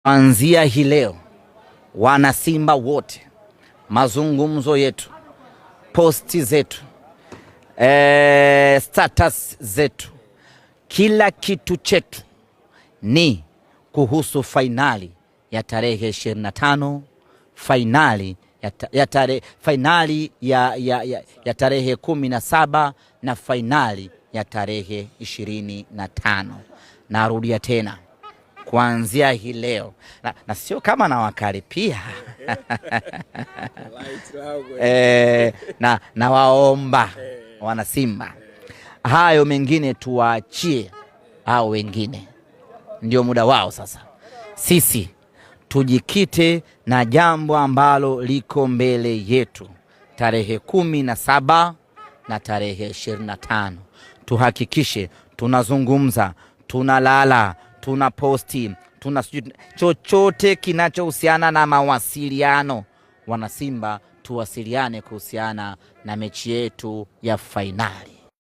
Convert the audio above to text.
Kuanzia hii leo, wana Simba wote, mazungumzo yetu, posti zetu, status zetu, kila kitu chetu ni kuhusu fainali ya tarehe 25, fainali ya tarehe 17 na fainali ya tarehe 25. Narudia tena, kuanzia hii leo na sio kama na wakali pia na waomba wana Simba, hayo mengine tuwaachie hao wengine, ndio muda wao sasa. Sisi tujikite na jambo ambalo liko mbele yetu, tarehe 17 na tarehe 25. Tuhakikishe tunazungumza, tunalala, tuna posti, tuna chochote kinachohusiana na mawasiliano. Wana Simba tuwasiliane kuhusiana na mechi yetu ya fainali.